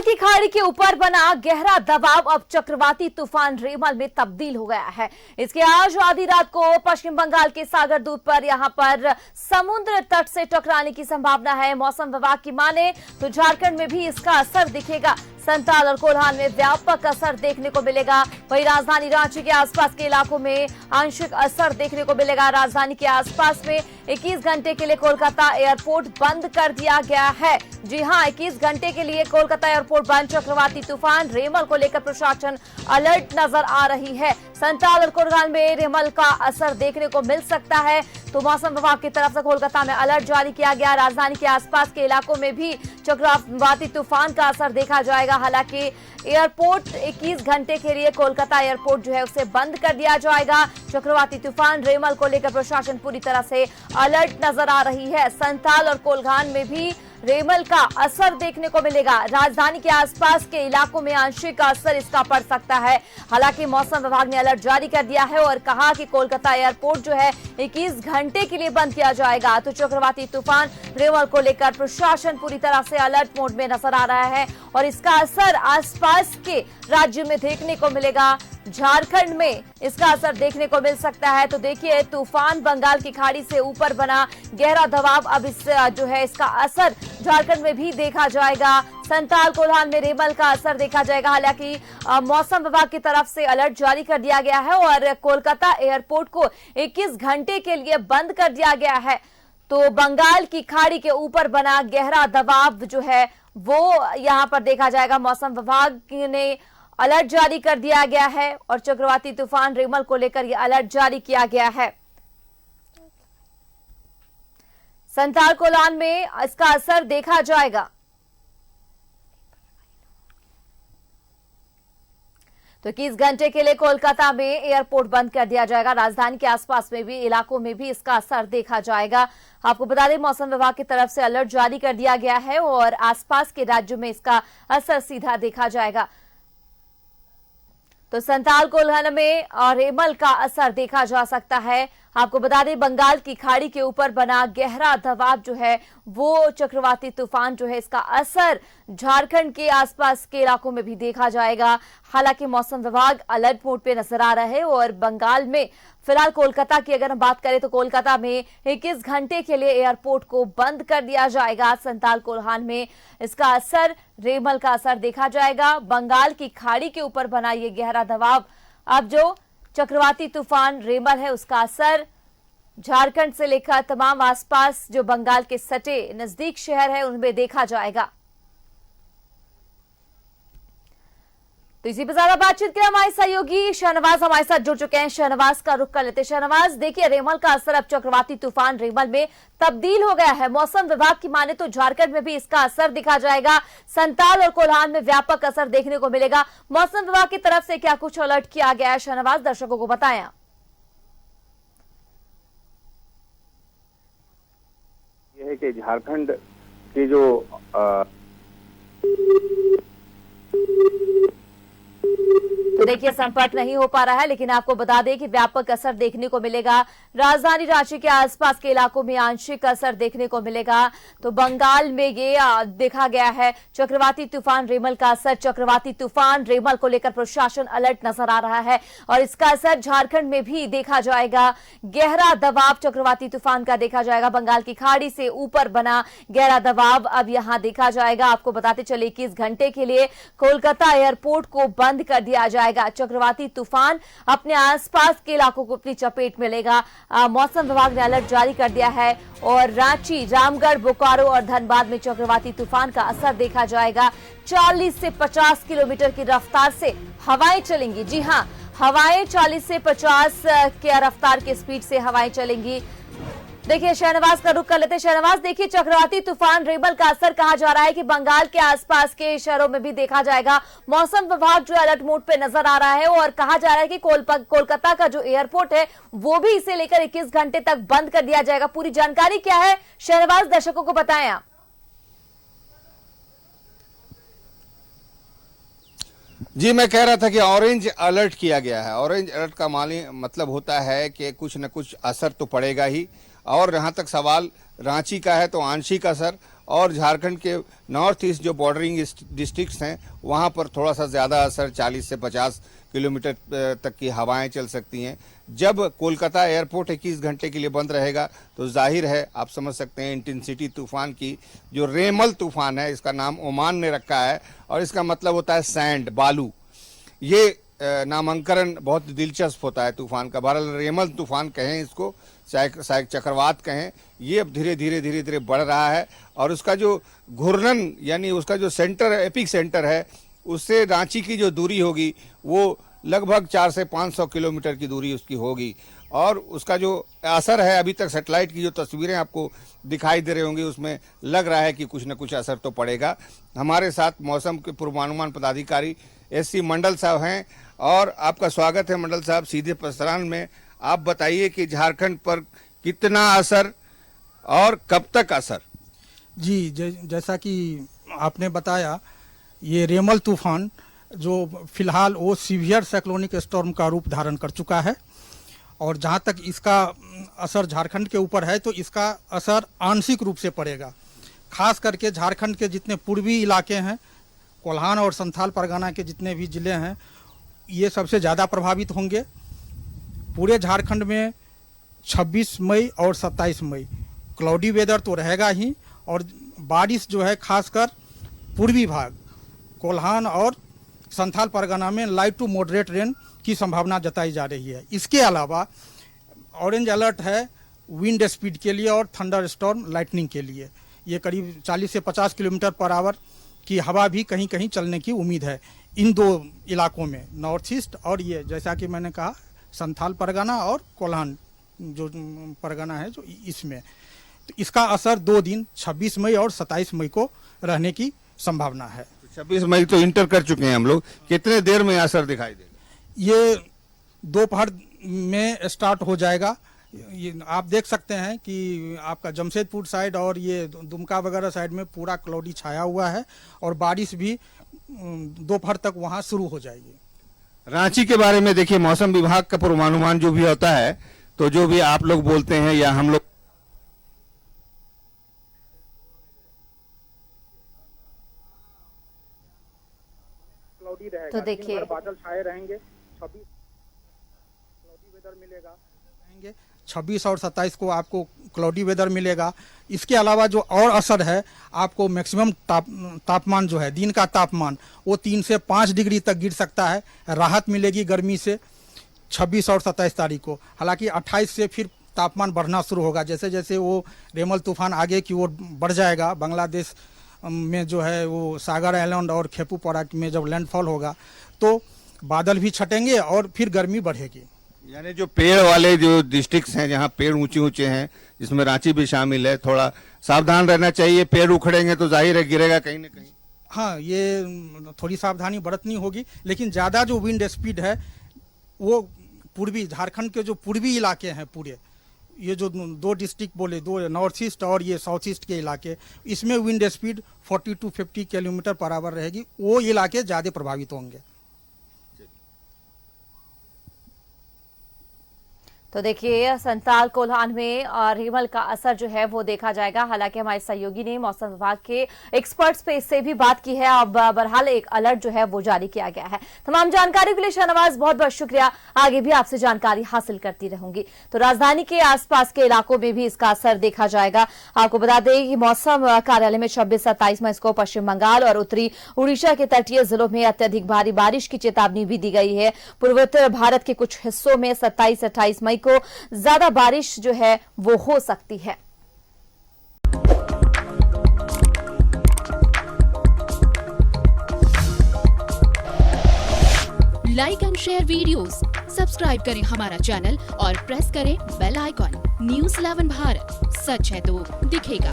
की खाड़ी के ऊपर बना गहरा दबाव अब चक्रवाती तूफान रेमल में तब्दील हो गया है। इसके आज आधी रात को पश्चिम बंगाल के सागर द्वीप पर यहां पर समुद्र तट से टकराने की संभावना है। मौसम विभाग की माने तो झारखंड में भी इसका असर दिखेगा। संताल और कोल्हान में व्यापक असर देखने को मिलेगा। वहीं राजधानी रांची के आसपास के इलाकों में आंशिक असर देखने को मिलेगा। राजधानी के आसपास में 21 घंटे के लिए कोलकाता एयरपोर्ट बंद कर दिया गया है। जी हां, 21 घंटे के लिए कोलकाता एयरपोर्ट बंद। चक्रवाती तूफान रेमल को लेकर प्रशासन अलर्ट नजर आ रही है। संताल और कोल्हान में रेमल का असर देखने को मिल सकता है, तो मौसम विभाग की तरफ से कोलकाता में अलर्ट जारी किया गया। राजधानी के आसपास के इलाकों में भी चक्रवाती तूफान का असर देखा जाएगा। हालांकि एयरपोर्ट 21 घंटे के लिए कोलकाता एयरपोर्ट जो है उसे बंद कर दिया जाएगा। चक्रवाती तूफान रेमल को लेकर प्रशासन पूरी तरह से अलर्ट नजर आ रही है। संताल और कोल्हान में भी रेमल का असर देखने को मिलेगा। राजधानी के आसपास के इलाकों में आंशिक असर इसका पड़ सकता है। हालांकि मौसम विभाग ने अलर्ट जारी कर दिया है और कहा कि कोलकाता एयरपोर्ट जो है 21 घंटे के लिए बंद किया जाएगा। तो चक्रवाती तूफान रेमल को लेकर प्रशासन पूरी तरह से अलर्ट मोड में नजर आ रहा है और इसका असर आसपास के राज्य में देखने को मिलेगा। झारखंड में इसका असर देखने को मिल सकता है। तो देखिए, तूफान बंगाल की खाड़ी से ऊपर बना गहरा दबाव अब इस जो है इसका असर झारखंड में भी देखा जाएगा। संताल कोल्हान में रेमल का असर देखा जाएगा। हालांकि मौसम विभाग की तरफ से अलर्ट जारी कर दिया गया है और कोलकाता एयरपोर्ट को 21 घंटे के लिए बंद कर दिया गया है। तो बंगाल की खाड़ी के ऊपर बना गहरा दबाव जो है वो यहां पर देखा जाएगा। मौसम विभाग ने अलर्ट जारी कर दिया गया है और चक्रवाती तूफान रेमल को लेकर यह अलर्ट जारी किया गया है। संताल कोल्हान में इसका असर देखा जाएगा। तो 21 घंटे के लिए कोलकाता में एयरपोर्ट बंद कर दिया जाएगा। राजधानी के आसपास में भी इलाकों में भी इसका असर देखा जाएगा। आपको बता दें, मौसम विभाग की तरफ से अलर्ट जारी कर दिया गया है और आसपास के राज्यों में इसका असर सीधा देखा जाएगा। तो संताल कोल्हान में रेमल का असर देखा जा सकता है। आपको बता दें, बंगाल की खाड़ी के ऊपर बना गहरा दबाव जो है वो चक्रवाती तूफान जो है इसका असर झारखंड के आसपास के इलाकों में भी देखा जाएगा। हालांकि मौसम विभाग अलर्ट मोड पे नजर आ रहा है और बंगाल में फिलहाल कोलकाता की अगर हम बात करें तो कोलकाता में 21 घंटे के लिए एयरपोर्ट को बंद कर दिया जाएगा। संताल कोल्हान में इसका असर रेमल का असर देखा जाएगा। बंगाल की खाड़ी के ऊपर बना ये गहरा दबाव अब जो चक्रवाती तूफान रेमल है उसका असर झारखंड से लेकर तमाम आसपास जो बंगाल के सटे नजदीक शहर है उनमें देखा जाएगा। तो इसी पर ज्यादा बातचीत के लिए हमारे सहयोगी शहनवाज हमारे साथ जुड़ चुके हैं। शहनवाज का रुख कर लेते। शहनवाज, देखिए, रेमल का असर अब चक्रवाती तूफान रेमल में तब्दील हो गया है। मौसम विभाग की माने तो झारखंड में भी इसका असर दिखा जाएगा। संताल और कोल्हान में व्यापक असर देखने को मिलेगा। मौसम विभाग की तरफ से क्या कुछ अलर्ट किया गया है, शहनवाज, दर्शकों को बताएं। यह है कि झारखंड की जो तो देखिए, संपर्क नहीं हो पा रहा है, लेकिन आपको बता दें कि व्यापक असर देखने को मिलेगा। राजधानी रांची के आसपास के इलाकों में आंशिक असर देखने को मिलेगा। तो बंगाल में ये देखा गया है चक्रवाती तूफान रेमल का असर। चक्रवाती तूफान रेमल को लेकर प्रशासन अलर्ट नजर आ रहा है और इसका असर झारखंड में भी देखा जाएगा। गहरा दबाव चक्रवाती तूफान का देखा जाएगा। बंगाल की खाड़ी से ऊपर बना गहरा दबाव अब यहां देखा जाएगा। आपको बताते चले, 21 घंटे के लिए कोलकाता एयरपोर्ट को बंद कर दिया जाएगा। चक्रवाती तूफान अपने आसपास के इलाकों को अपनी चपेट में लेगा। मौसम विभाग ने अलर्ट जारी कर दिया है और रांची, रामगढ़, बोकारो और धनबाद में चक्रवाती तूफान का असर देखा जाएगा। 40 से 50 किलोमीटर की रफ्तार से हवाएं चलेंगी। जी हां, हवाएं 40 से 50 के रफ्तार के स्पीड से हवाएं चलेंगी। देखिए, शहनवाज का रुख कर लेते। शहनवाज, देखिए, चक्रवाती तूफान रेमल का असर कहा जा रहा है कि बंगाल के आसपास के शहरों में भी देखा जाएगा। मौसम विभाग जो अलर्ट मोड पे नजर आ रहा है और कहा जा रहा है कि कोलकाता का जो एयरपोर्ट है वो भी इसे लेकर 21 घंटे तक बंद कर दिया जाएगा। पूरी जानकारी क्या है, शहनवाज, दर्शकों को बताएं आप। जी, मैं कह रहा था कि ऑरेंज अलर्ट किया गया है। ऑरेंज अलर्ट का मतलब होता है कि कुछ न कुछ असर तो पड़ेगा ही। और जहाँ तक सवाल रांची का है तो आंशिक असर, और झारखंड के नॉर्थ ईस्ट जो बॉर्डरिंग डिस्ट्रिक्ट्स हैं वहाँ पर थोड़ा सा ज़्यादा असर 40 से 50 किलोमीटर तक की हवाएं चल सकती हैं। जब कोलकाता एयरपोर्ट 21 घंटे के लिए बंद रहेगा तो जाहिर है आप समझ सकते हैं इंटेंसिटी तूफान की, जो रेमल तूफान है, इसका नाम ओमान ने रखा है और इसका मतलब होता है सैंड, बालू। ये नामांकन बहुत दिलचस्प होता है तूफान का। बहरहाल रेमल तूफान कहें इसको, चाहे चक्रवात कहें, ये अब धीरे धीरे बढ़ रहा है और उसका जो घूर्णन यानी उसका जो सेंटर, एपिक सेंटर है, उससे रांची की जो दूरी होगी वो लगभग 400 से 500 किलोमीटर की दूरी उसकी होगी। और उसका जो असर है, अभी तक सैटेलाइट की जो तस्वीरें आपको दिखाई दे रही होंगी उसमें लग रहा है कि कुछ न कुछ असर तो पड़ेगा। हमारे साथ मौसम के पूर्वानुमान पदाधिकारी एससी मंडल साहब हैं और आपका स्वागत है मंडल साहब सीधे प्रसारण में। आप बताइए कि झारखंड पर कितना असर और कब तक असर? जी, जैसा कि आपने बताया, ये रेमल तूफान जो फिलहाल वो सीवियर साइक्लोनिक स्टॉर्म का रूप धारण कर चुका है और जहाँ तक इसका असर झारखंड के ऊपर है तो इसका असर आंशिक रूप से पड़ेगा। खास करके झारखंड के जितने पूर्वी इलाके हैं, कोल्हान और संथाल परगना के जितने भी ज़िले हैं, ये सबसे ज़्यादा प्रभावित होंगे। पूरे झारखंड में 26 मई और 27 मई क्लाउडी वेदर तो रहेगा ही और बारिश जो है खासकर पूर्वी भाग कोल्हान और संथाल परगना में लाइट टू मॉडरेट रेन की संभावना जताई जा रही है। इसके अलावा ऑरेंज अलर्ट है विंड स्पीड के लिए और थंडर स्टॉर्म लाइटनिंग के लिए। ये करीब 40 से 50 किलोमीटर पर आवर की हवा भी कहीं कहीं चलने की उम्मीद है इन दो इलाकों में, नॉर्थ ईस्ट और ये जैसा कि मैंने कहा संथाल परगना और कोल्हान जो परगना है जो इसमें। तो इसका असर 2 दिन 26 मई और 27 मई को रहने की संभावना है। 26 मई तो इंटर कर चुके हैं हम लोग, कितने देर में असर दिखाई देगा? ये दोपहर में स्टार्ट हो जाएगा। ये आप देख सकते हैं कि आपका जमशेदपुर साइड और ये दुमका वगैरह साइड में पूरा क्लाउडी छाया हुआ है और बारिश भी दोपहर तक वहाँ शुरू हो जाएगी। रांची के बारे में देखिए, मौसम विभाग का पूर्वानुमान जो भी होता है तो जो भी आप लोग बोलते हैं या हम लोग क्लाउडी रहेगा, तो देखिए बादल छाए रहेंगे। 26 क्लाउडी वेदर मिलेगा। 26 और 27 को आपको क्लाउडी वेदर मिलेगा। इसके अलावा जो और असर है, आपको मैक्सिमम तापमान जो है, दिन का तापमान वो 3 से 5 डिग्री तक गिर सकता है। राहत मिलेगी गर्मी से 26 और 27 तारीख को। हालांकि 28 से फिर तापमान बढ़ना शुरू होगा। जैसे जैसे वो रेमल तूफान आगे की ओर बढ़ जाएगा, बांग्लादेश में जो है वो सागर आइलैंड और खेपूपारा में जब लैंडफॉल होगा तो बादल भी छटेंगे और फिर गर्मी बढ़ेगी। यानी जो पेड़ वाले जो डिस्ट्रिक्ट्स हैं जहां पेड़ ऊंचे ऊंचे हैं, जिसमें रांची भी शामिल है, थोड़ा सावधान रहना चाहिए। पेड़ उखड़ेंगे तो जाहिर है गिरेगा कहीं ना कहीं। हाँ, ये थोड़ी सावधानी बरतनी होगी, लेकिन ज़्यादा जो विंड स्पीड है वो पूर्वी झारखंड के जो पूर्वी इलाके हैं पूरे, ये जो 2 डिस्ट्रिक्ट बोले, 2 नॉर्थ ईस्ट और ये साउथ ईस्ट के इलाके, इसमें wind speed 40 to 50 kilometre per hour रहेगी। वो इलाके ज़्यादा प्रभावित होंगे। तो देखिए संथाल कोल्हान में रेमल का असर जो है वो देखा जाएगा। हालांकि हमारे सहयोगी ने मौसम विभाग के एक्सपर्ट्स पे इससे भी बात की है। अब बहरहाल एक अलर्ट जो है वो जारी किया गया है। तमाम जानकारी के लिए शाहनवाज बहुत बहुत शुक्रिया। आगे भी आपसे जानकारी हासिल करती रहूंगी। तो राजधानी के आसपास के इलाकों में भी इसका असर देखा जाएगा। आपको बता दें कि मौसम कार्यालय में 26-27 मई को पश्चिम बंगाल और उत्तरी उड़ीसा के तटीय जिलों में अत्यधिक भारी बारिश की चेतावनी भी दी गई है। पूर्वोत्तर भारत के कुछ हिस्सों में 27-28 मई को ज्यादा बारिश जो है वो हो सकती है। Like and share videos, subscribe करें हमारा चैनल और प्रेस करें बेल आइकॉन। न्यूज़ 11 भारत, सच है तो दिखेगा।